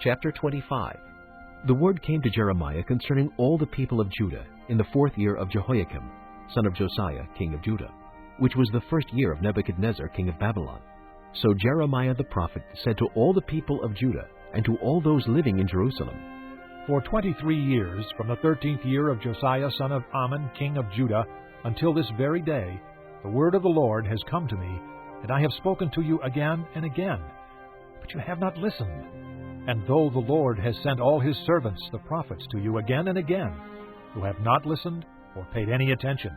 Chapter 25. The word came to Jeremiah concerning all the people of Judah in the 4th year of Jehoiakim, son of Josiah, king of Judah, which was the 1st year of Nebuchadnezzar, king of Babylon. So Jeremiah the prophet said to all the people of Judah and to all those living in Jerusalem, For 23 years, from the 13th year of Josiah son of Ammon, king of Judah, until this very day, the word of the Lord has come to me, and I have spoken to you again and again, but you have not listened. And though the Lord has sent all his servants, the prophets, to you again and again, who have not listened or paid any attention,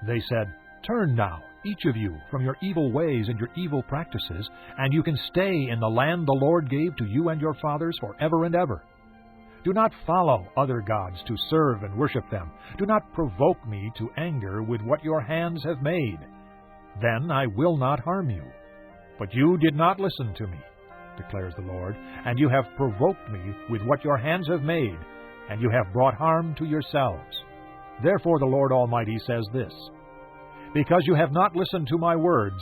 they said, Turn now, each of you, from your evil ways and your evil practices, and you can stay in the land the Lord gave to you and your fathers forever and ever. Do not follow other gods to serve and worship them. Do not provoke me to anger with what your hands have made. Then I will not harm you. But you did not listen to me, declares the Lord, and you have provoked me with what your hands have made, and you have brought harm to yourselves. Therefore the Lord Almighty says this, Because you have not listened to my words,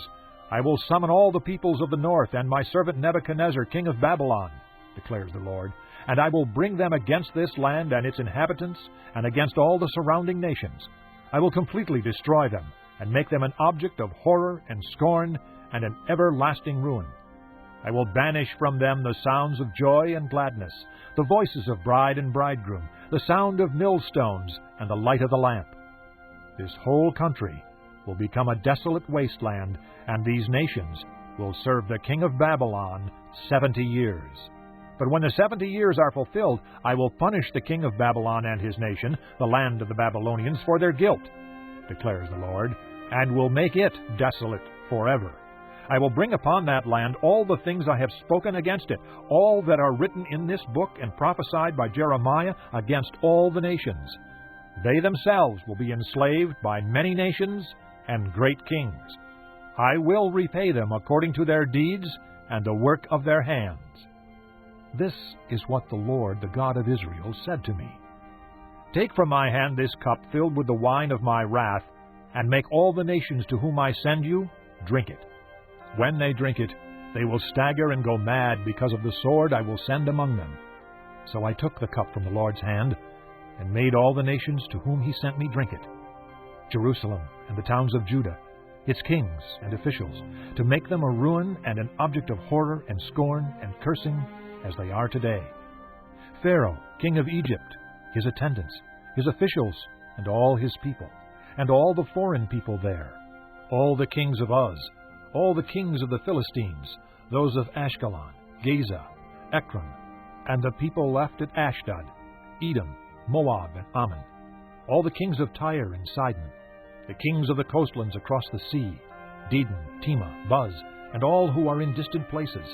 I will summon all the peoples of the north and my servant Nebuchadnezzar, king of Babylon, declares the Lord, and I will bring them against this land and its inhabitants, and against all the surrounding nations. I will completely destroy them, and make them an object of horror and scorn, and an everlasting ruin. I will banish from them the sounds of joy and gladness, the voices of bride and bridegroom, the sound of millstones, and the light of the lamp. This whole country will become a desolate wasteland, and these nations will serve the king of Babylon 70 years. But when the 70 years are fulfilled, I will punish the king of Babylon and his nation, the land of the Babylonians, for their guilt, declares the Lord, and will make it desolate forever. I will bring upon that land all the things I have spoken against it, all that are written in this book and prophesied by Jeremiah against all the nations. They themselves will be enslaved by many nations and great kings. I will repay them according to their deeds and the work of their hands. This is what the Lord, the God of Israel, said to me. Take from my hand this cup filled with the wine of my wrath, and make all the nations to whom I send you drink it. When they drink it, they will stagger and go mad because of the sword I will send among them. So I took the cup from the Lord's hand, and made all the nations to whom he sent me drink it. Jerusalem and the towns of Judah, its kings and officials, to make them a ruin and an object of horror and scorn and cursing, as they are today. Pharaoh, king of Egypt, his attendants, his officials, and all his people, and all the foreign people there, all the kings of Uz, all the kings of the Philistines, those of Ashkelon, Gaza, Ekron, and the people left at Ashdod, Edom, Moab, and Ammon, all the kings of Tyre and Sidon, the kings of the coastlands across the sea, Dedan, Tema, Buz, and all who are in distant places,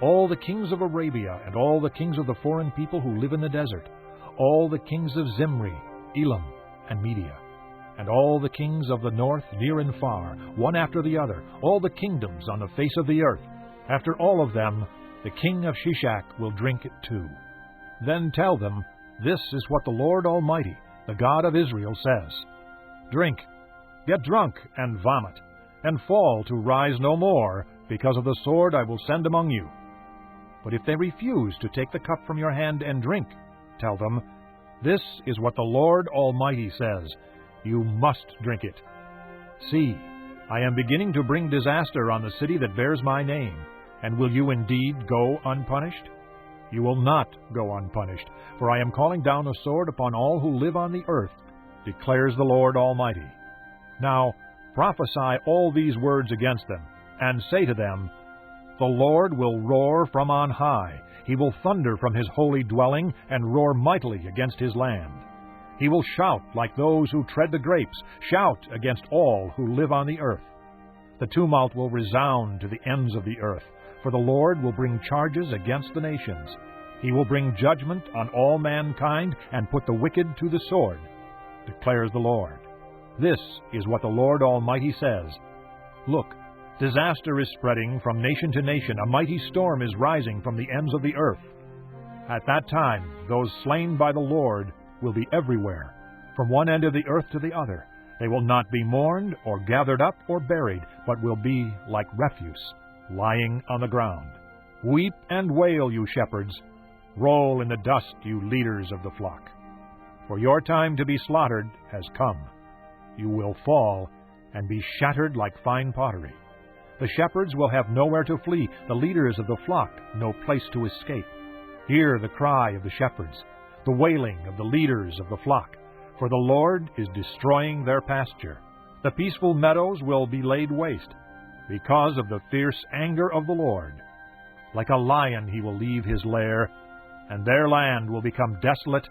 all the kings of Arabia, and all the kings of the foreign people who live in the desert, all the kings of Zimri, Elam, and Media, and all the kings of the north, near and far, one after the other, all the kingdoms on the face of the earth. After all of them, the king of Shishak will drink it too. Then tell them, This is what the Lord Almighty, the God of Israel, says. Drink, get drunk, and vomit, and fall to rise no more, because of the sword I will send among you. But if they refuse to take the cup from your hand and drink, tell them, This is what the Lord Almighty says, You must drink it. See, I am beginning to bring disaster on the city that bears my name, and will you indeed go unpunished? You will not go unpunished, for I am calling down a sword upon all who live on the earth, declares the Lord Almighty. Now prophesy all these words against them, and say to them, The Lord will roar from on high. He will thunder from his holy dwelling and roar mightily against his land. He will shout like those who tread the grapes, shout against all who live on the earth. The tumult will resound to the ends of the earth, for the Lord will bring charges against the nations. He will bring judgment on all mankind and put the wicked to the sword, declares the Lord. This is what the Lord Almighty says. Look, disaster is spreading from nation to nation. A mighty storm is rising from the ends of the earth. At that time, those slain by the Lord will be everywhere, from one end of the earth to the other. They will not be mourned or gathered up or buried, but will be like refuse, lying on the ground. Weep and wail, you shepherds. Roll in the dust, you leaders of the flock. For your time to be slaughtered has come. You will fall and be shattered like fine pottery. The shepherds will have nowhere to flee, the leaders of the flock no place to escape. Hear the cry of the shepherds, the wailing of the leaders of the flock, for the Lord is destroying their pasture. The peaceful meadows will be laid waste, because of the fierce anger of the Lord. Like a lion he will leave his lair, and their land will become desolate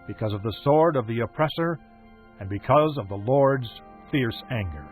because of the sword of the oppressor and because of the Lord's fierce anger.